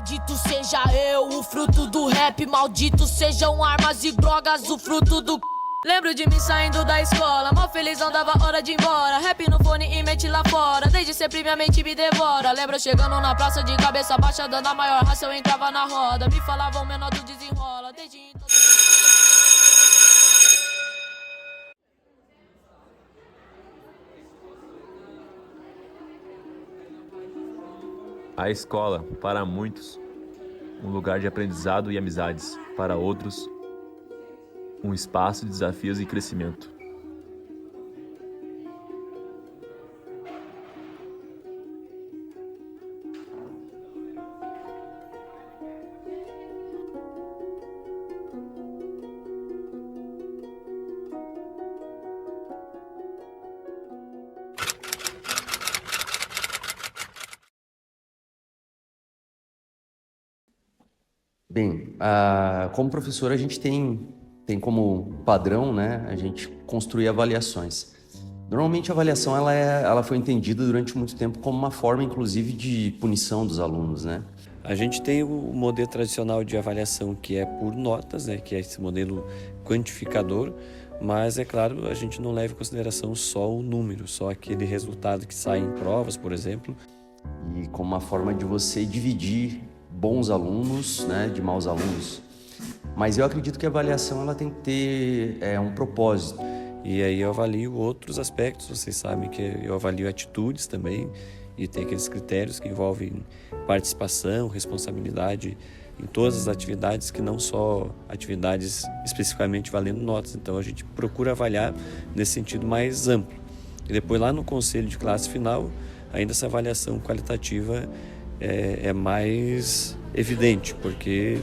Bendito seja eu, o fruto do rap. Maldito sejam armas e drogas, o fruto do... Lembro de mim saindo da escola, mal feliz não dava hora de ir embora. Rap no fone e mente lá fora, desde sempre minha mente me devora. Lembro chegando na praça de cabeça baixa, dando a maior raça, eu entrava na roda. Me falavam menor do desenrola, desde então... A escola, para muitos, um lugar de aprendizado e amizades, para outros, um espaço de desafios e crescimento. Bem, como professor a gente tem como padrão, né, a gente construir avaliações. Normalmente a avaliação ela foi entendida durante muito tempo como uma forma, inclusive, de punição dos alunos, né? A gente tem o modelo tradicional de avaliação que é por notas, né, que é esse modelo quantificador, mas é claro, a gente não leva em consideração só o número, só aquele resultado que sai em provas, por exemplo. E como uma forma de você dividir bons alunos, né, de maus alunos. Mas eu acredito que a avaliação ela tem que ter um propósito. E aí eu avalio outros aspectos, vocês sabem que eu avalio atitudes também, e tem aqueles critérios que envolvem participação, responsabilidade em todas as atividades, que não só atividades especificamente valendo notas. Então a gente procura avaliar nesse sentido mais amplo. E depois lá no conselho de classe final, ainda essa avaliação qualitativa é mais evidente, porque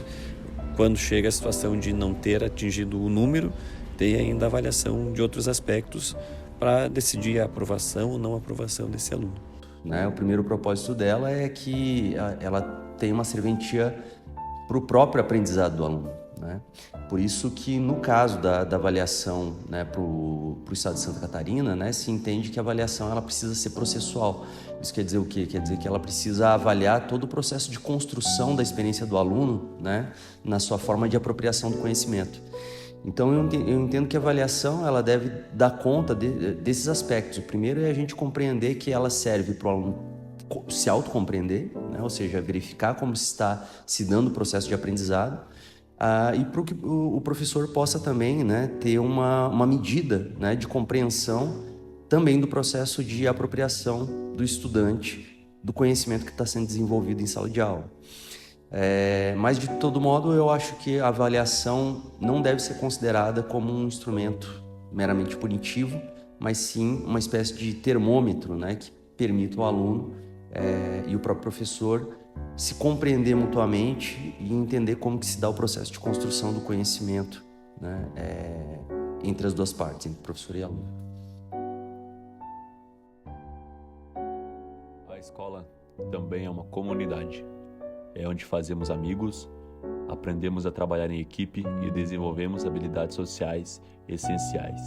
quando chega a situação de não ter atingido o número, tem ainda a avaliação de outros aspectos para decidir a aprovação ou não aprovação desse aluno. O primeiro propósito dela é que ela tem uma serventia para o próprio aprendizado do aluno, né? Por isso que no caso da avaliação, né, para o estado de Santa Catarina, né, se entende que a avaliação ela precisa ser processual. Isso quer dizer o quê? Quer dizer que ela precisa avaliar todo o processo de construção da experiência do aluno, né, na sua forma de apropriação do conhecimento. Então eu entendo que a avaliação ela deve dar conta desses aspectos. O primeiro é a gente compreender que ela serve para o aluno se autocompreender, né, ou seja, verificar como está se dando o processo de aprendizado, e para que o professor possa também, né, ter uma medida, né, de compreensão também do processo de apropriação do estudante do conhecimento que está sendo desenvolvido em sala de aula. Mas, de todo modo, eu acho que a avaliação não deve ser considerada como um instrumento meramente punitivo, mas sim uma espécie de termômetro, né, que permita ao aluno e o próprio professor se compreender mutuamente e entender como que se dá o processo de construção do conhecimento, né, entre as duas partes, entre professor e aluno. A escola também é uma comunidade. É onde fazemos amigos, aprendemos a trabalhar em equipe e desenvolvemos habilidades sociais essenciais.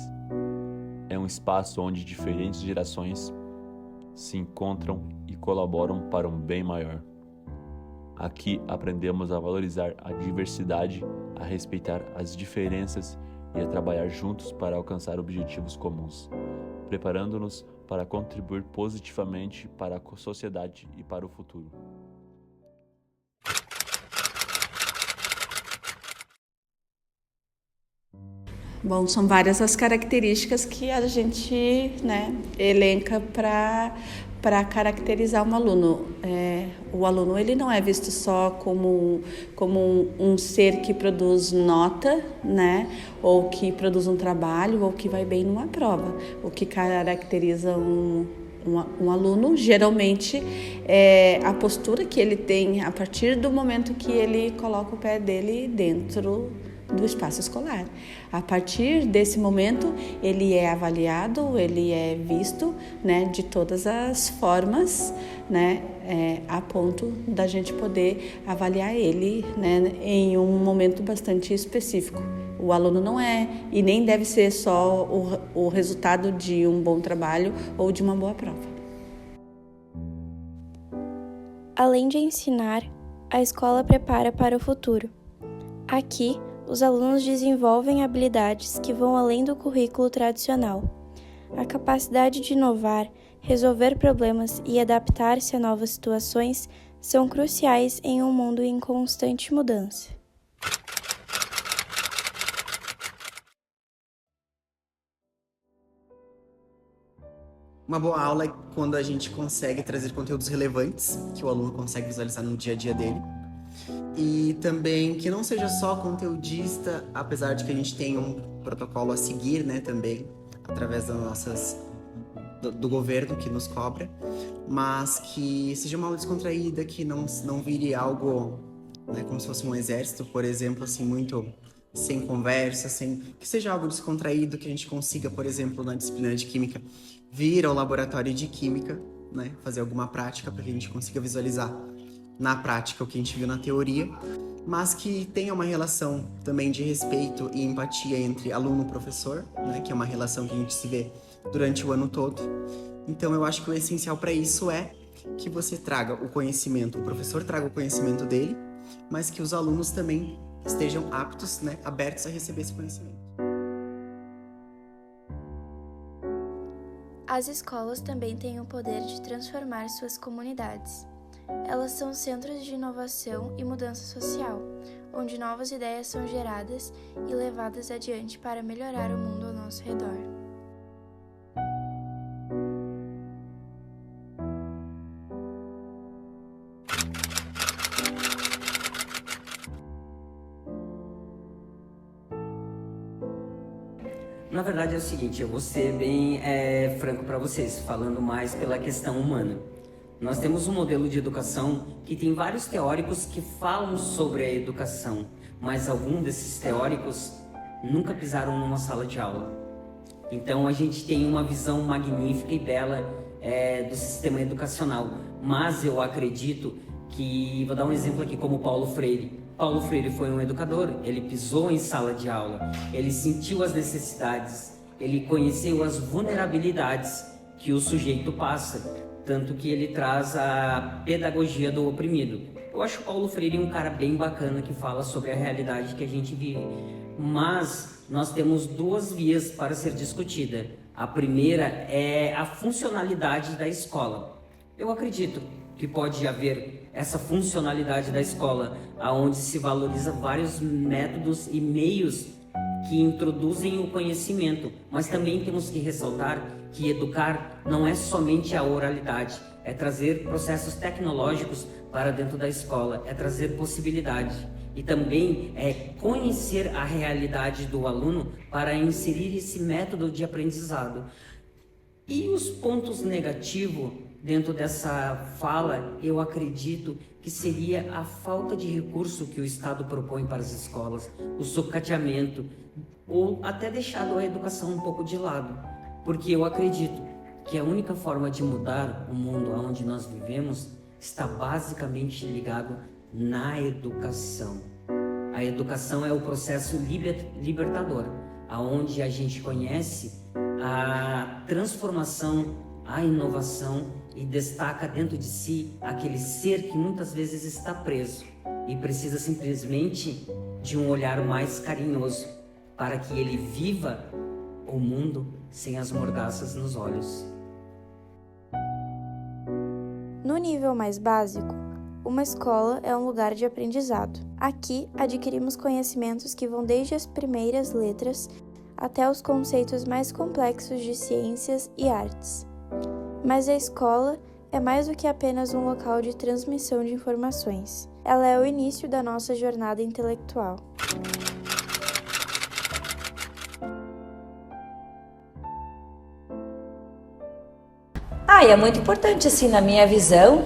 É um espaço onde diferentes gerações se encontram e colaboram para um bem maior. Aqui aprendemos a valorizar a diversidade, a respeitar as diferenças e a trabalhar juntos para alcançar objetivos comuns, preparando-nos para contribuir positivamente para a sociedade e para o futuro. Bom, são várias as características que a gente, né, elenca para caracterizar um aluno. O aluno ele não é visto só como um ser que produz nota, né, ou que produz um trabalho, ou que vai bem numa prova. O que caracteriza um aluno, geralmente, é a postura que ele tem a partir do momento que ele coloca o pé dele dentro do espaço escolar. A partir desse momento, ele é avaliado, ele é visto, né, de todas as formas, né, a ponto da gente poder avaliar ele, né, em um momento bastante específico. O aluno não é e nem deve ser só o resultado de um bom trabalho ou de uma boa prova. Além de ensinar, a escola prepara para o futuro. Aqui, os alunos desenvolvem habilidades que vão além do currículo tradicional. A capacidade de inovar, resolver problemas e adaptar-se a novas situações são cruciais em um mundo em constante mudança. Uma boa aula é quando a gente consegue trazer conteúdos relevantes, que o aluno consegue visualizar no dia a dia dele. E também que não seja só conteudista, apesar de que a gente tem um protocolo a seguir, né, também, através do governo que nos cobra, mas que seja uma aula descontraída, que não vire algo, né, como se fosse um exército, por exemplo, assim, muito sem conversa, que seja algo descontraído, que a gente consiga, por exemplo, na disciplina de química, vir ao laboratório de química, né, fazer alguma prática para que a gente consiga visualizar na prática o que a gente viu na teoria, mas que tenha uma relação também de respeito e empatia entre aluno e professor, né, que é uma relação que a gente se vê durante o ano todo. Então eu acho que o essencial para isso é que você traga o conhecimento, o professor traga o conhecimento dele, mas que os alunos também estejam aptos, né, abertos a receber esse conhecimento. As escolas também têm o poder de transformar suas comunidades. Elas são centros de inovação e mudança social, onde novas ideias são geradas e levadas adiante para melhorar o mundo ao nosso redor. Na verdade é o seguinte, eu vou ser bem franco para vocês, falando mais pela questão humana. Nós temos um modelo de educação que tem vários teóricos que falam sobre a educação, mas alguns desses teóricos nunca pisaram numa sala de aula. Então a gente tem uma visão magnífica e bela do sistema educacional, mas eu acredito que, vou dar um exemplo aqui como Paulo Freire. Paulo Freire foi um educador, ele pisou em sala de aula, ele sentiu as necessidades, ele conheceu as vulnerabilidades que o sujeito passa, tanto que ele traz a pedagogia do oprimido. Eu acho Paulo Freire um cara bem bacana que fala sobre a realidade que a gente vive, mas nós temos duas vias para ser discutida. A primeira é a funcionalidade da escola. Eu acredito que pode haver essa funcionalidade da escola, aonde se valoriza vários métodos e meios que introduzem o conhecimento, mas também temos que ressaltar que educar não é somente a oralidade, é trazer processos tecnológicos para dentro da escola, é trazer possibilidade e também é conhecer a realidade do aluno para inserir esse método de aprendizado. E os pontos negativos dentro dessa fala, eu acredito que seria a falta de recurso que o Estado propõe para as escolas, o sucateamento, ou até deixado a educação um pouco de lado, porque eu acredito que a única forma de mudar o mundo onde nós vivemos está basicamente ligado na educação. A educação é o processo libertador, aonde a gente conhece a transformação, a inovação e destaca dentro de si aquele ser que muitas vezes está preso e precisa simplesmente de um olhar mais carinhoso para que ele viva o mundo sem as mordaças nos olhos. No nível mais básico, uma escola é um lugar de aprendizado. Aqui adquirimos conhecimentos que vão desde as primeiras letras até os conceitos mais complexos de ciências e artes. Mas a escola é mais do que apenas um local de transmissão de informações. Ela é o início da nossa jornada intelectual. E é muito importante, assim, na minha visão,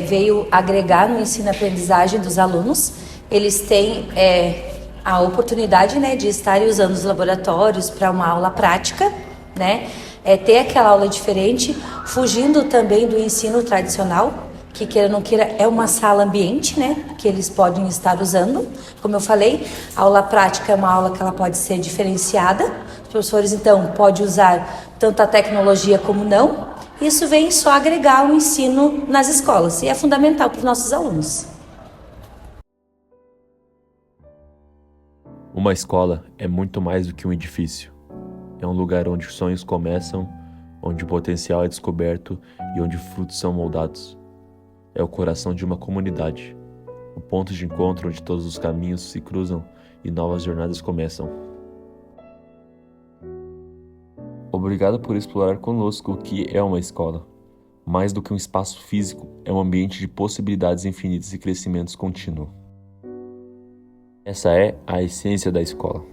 veio agregar no ensino-aprendizagem dos alunos. Eles têm a oportunidade, né, de estarem usando os laboratórios para uma aula prática, né, ter aquela aula diferente, fugindo também do ensino tradicional, que queira ou não queira é uma sala ambiente, né, que eles podem estar usando. Como eu falei, a aula prática é uma aula que ela pode ser diferenciada. Os professores, então, podem usar tanto a tecnologia como não. Isso vem só agregar o ensino nas escolas e é fundamental para os nossos alunos. Uma escola é muito mais do que um edifício. É um lugar onde os sonhos começam, onde o potencial é descoberto e onde frutos são moldados. É o coração de uma comunidade, o ponto de encontro onde todos os caminhos se cruzam e novas jornadas começam. Obrigado por explorar conosco o que é uma escola. Mais do que um espaço físico, é um ambiente de possibilidades infinitas e crescimentos contínuo. Essa é a essência da escola.